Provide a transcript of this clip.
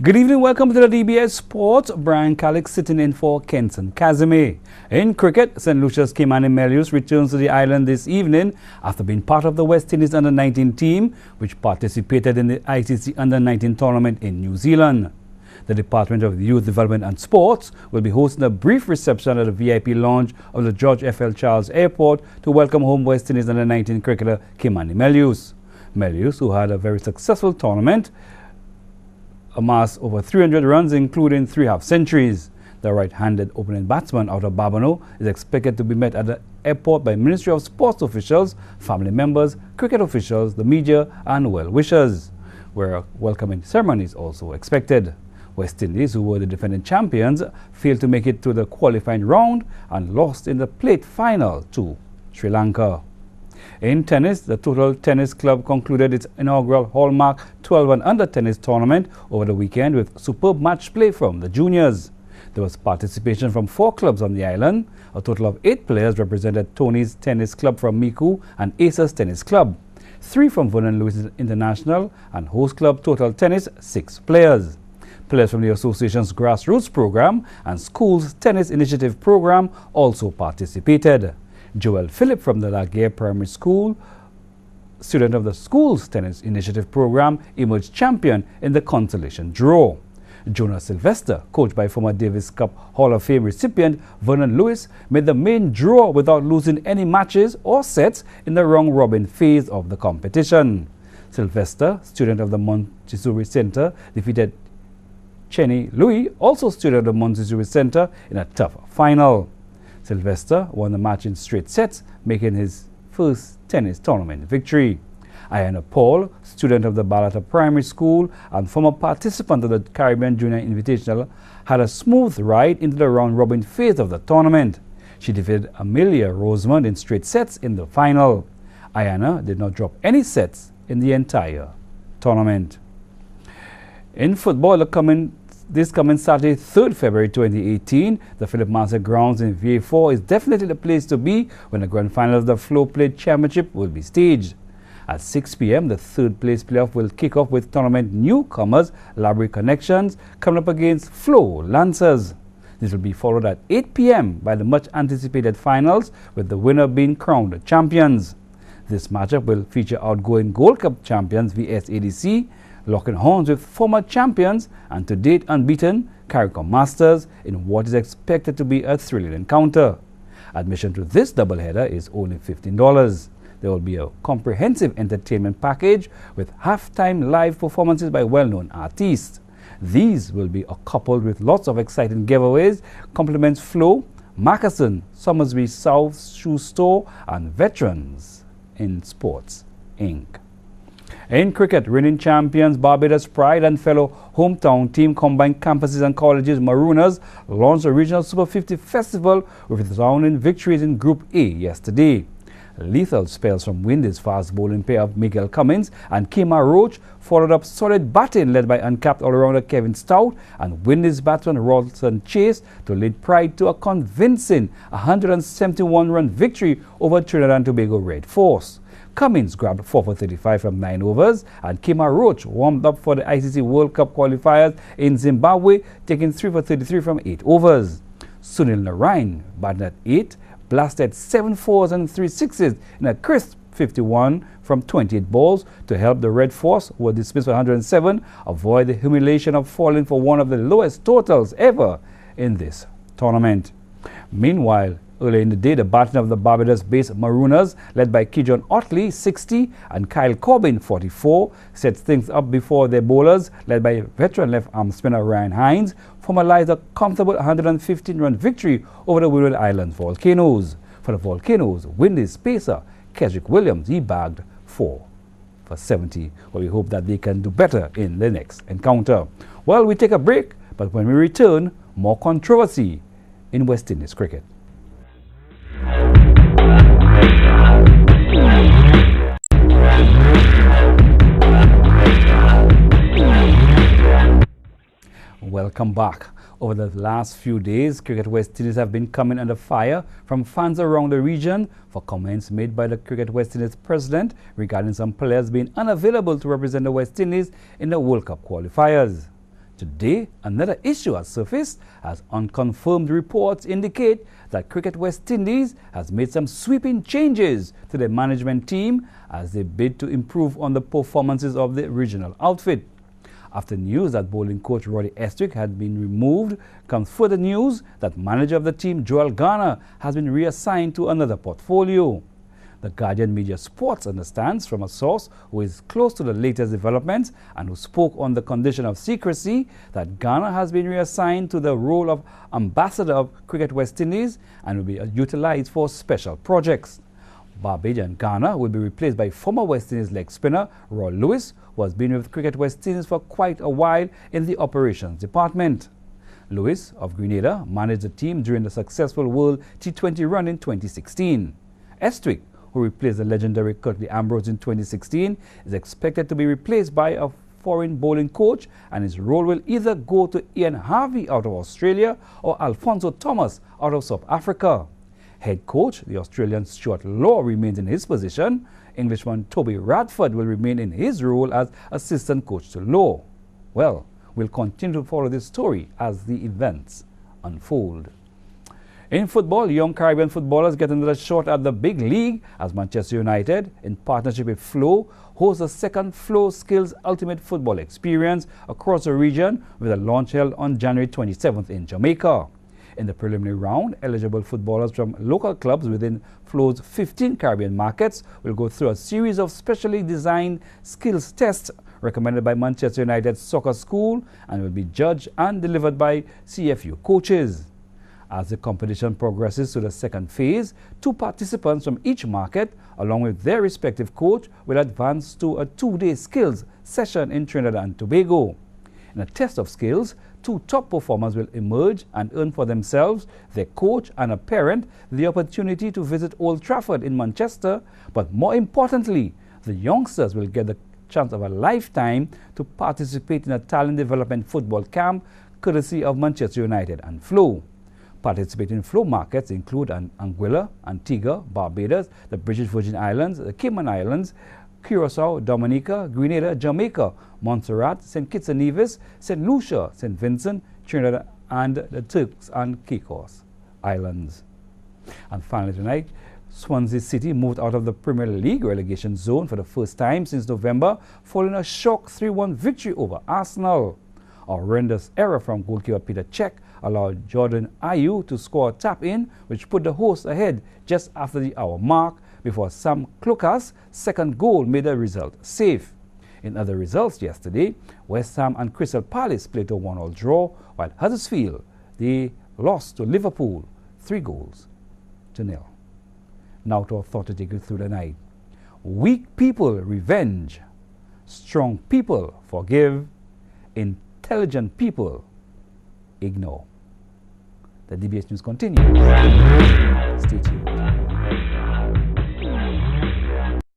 Good evening, welcome to the DBS Sports. Brian Calix sitting in for Kenson Kazime. In cricket, St. Lucia's Kimani Melius returns to the island this evening after being part of the West Indies Under-19 team, which participated in the ICC Under-19 tournament in New Zealand. The Department of Youth Development and Sports will be hosting a brief reception at the VIP lounge of the George F.L. Charles Airport to welcome home West Indies Under-19 cricketer Kimani Melius. Melius, who had a very successful tournament, amassed over 300 runs, including 3 half-centuries. The right-handed opening batsman out of Babonneau is expected to be met at the airport by Ministry of Sports officials, family members, cricket officials, the media and well-wishers, where welcoming ceremonies also expected. West Indies, who were the defending champions, failed to make it to the qualifying round and lost in the plate final to Sri Lanka. In tennis, the Total Tennis Club concluded its inaugural Hallmark 12 and Under tennis tournament over the weekend with superb match play from the juniors. There was participation from 4 clubs on the island. A total of 8 players represented Tony's Tennis Club from Miku and Aces Tennis Club, 3 from Vernon Lewis International, and host club Total Tennis 6 players. Players from the association's grassroots program and school's tennis initiative program also participated. Joel Phillip from the Laguerre Primary School, student of the school's tennis initiative program, emerged champion in the consolation draw. Jonah Sylvester, coached by former Davis Cup Hall of Fame recipient Vernon Lewis, made the main draw without losing any matches or sets in the round-robin phase of the competition. Sylvester, student of the Montessori Center, defeated Chenny Louis, also student of the Montessori Center, in a tough final. Sylvester won the match in straight sets, making his first tennis tournament victory. Ayana Paul, student of the Balata Primary School and former participant of the Caribbean Junior Invitational, had a smooth ride into the round-robin phase of the tournament. She defeated Amelia Rosemond in straight sets in the final. Ayana did not drop any sets in the entire tournament. In football, this coming Saturday, 3rd February 2018, the Philip Mansell Grounds in VA4 is definitely the place to be when the grand final of the Flow Plate Championship will be staged. At 6 p.m., the 3rd place playoff will kick off with tournament newcomers Library Connections coming up against Flow Lancers. This will be followed at 8 p.m. by the much anticipated finals, with the winner being crowned champions. This matchup will feature outgoing Gold Cup champions VSADC, locking horns with former champions and to date unbeaten CARICOM Masters in what is expected to be a thrilling encounter. Admission to this doubleheader is only $15. There will be a comprehensive entertainment package with halftime live performances by well-known artists. These will be coupled with lots of exciting giveaways, compliments Flow, Mackerson, Somersby South Shoe Store and Veterans in Sports, Inc. In cricket, reigning champions Barbados Pride and fellow hometown team Combined Campuses and Colleges Marooners launched a regional Super 50 festival with resounding victories in Group A yesterday. Lethal spells from Windies fast bowling pair of Miguel Cummins and Kema Roach followed up solid batting led by uncapped all-rounder Kevin Stout and Windies batsman Rawson Chase to lead Pride to a convincing 171-run victory over Trinidad and Tobago Red Force. Cummins grabbed 4 for 35 from 9 overs and Kema Roach warmed up for the ICC World Cup qualifiers in Zimbabwe, taking 3 for 33 from 8 overs. Sunil Narain batted at 8, blasted 7 fours and 3 sixes in a crisp 51 from 28 balls to help the Red Force, who were dismissed for 107, avoid the humiliation of falling for one of the lowest totals ever in this tournament. Meanwhile, earlier in the day, the batting of the Barbados-based Marooners, led by Kijon Otley, 60, and Kyle Corbin, 44, set things up before their bowlers, led by veteran left-arm spinner Ryan Hines, formalized a comfortable 115-run victory over the Windward Islands Volcanoes. For the Volcanoes, Windies pacer Keswick Williams, he bagged 4 for 70. Well, we hope that they can do better in the next encounter. Well, we take a break, but when we return, more controversy in West Indies cricket. Welcome back. Over the last few days, Cricket West Indies have been coming under fire from fans around the region for comments made by the Cricket West Indies president regarding some players being unavailable to represent the West Indies in the World Cup qualifiers. Today, another issue has surfaced as unconfirmed reports indicate that Cricket West Indies has made some sweeping changes to their management team as they bid to improve on the performances of the regional outfit. After news that bowling coach Roddy Estwick had been removed, comes further news that manager of the team Joel Garner has been reassigned to another portfolio. The Guardian Media Sports understands from a source who is close to the latest developments and who spoke on the condition of secrecy that Garner has been reassigned to the role of ambassador of Cricket West Indies and will be utilized for special projects. Barbadian Garner will be replaced by former West Indies leg spinner Roy Lewis, who has been with Cricket West Indies for quite a while in the operations department. Lewis of Grenada managed the team during the successful World T20 run in 2016. Estwick, who replaced the legendary Curtly Ambrose in 2016, is expected to be replaced by a foreign bowling coach, and his role will either go to Ian Harvey out of Australia or Alfonso Thomas out of South Africa. Head coach, the Australian Stuart Law, remains in his position. Englishman Toby Radford will remain in his role as assistant coach to Law. Well, we'll continue to follow this story as the events unfold. In football, young Caribbean footballers get another shot at the big league as Manchester United, in partnership with Flow, hosts the second Flow Skills Ultimate Football Experience across the region, with a launch held on January 27th in Jamaica. In the preliminary round, eligible footballers from local clubs within Flow's 15 Caribbean markets will go through a series of specially designed skills tests recommended by Manchester United Soccer School and will be judged and delivered by CFU coaches. As the competition progresses to the second phase, 2 participants from each market, along with their respective coach, will advance to a 2-day skills session in Trinidad and Tobago. In a test of skills, 2 top performers will emerge and earn for themselves, their coach and a parent the opportunity to visit Old Trafford in Manchester, but more importantly, the youngsters will get the chance of a lifetime to participate in a talent development football camp courtesy of Manchester United and Flow. Participating Flow markets include Anguilla, Antigua, Barbados, the British Virgin Islands, the Cayman Islands, Curacao, Dominica, Grenada, Jamaica, Montserrat, St. Kitts and Nevis, St. Lucia, St. Vincent, Trinidad, and the Turks and Caicos Islands. And finally tonight, Swansea City moved out of the Premier League relegation zone for the first time since November, following a shock 3-1 victory over Arsenal. A horrendous error from goalkeeper Peter Cech allowed Jordan Ayew to score a tap-in, which put the hosts ahead just after the hour mark, before Sam Klukas' second goal made the result safe. In other results yesterday, West Ham and Crystal Palace played a 1-1 draw, while Huddersfield, they lost to Liverpool 3-0. Now to our thought to take you through the night. Weak people revenge, strong people forgive, intelligent people ignore. The DBS News continues. Stay tuned.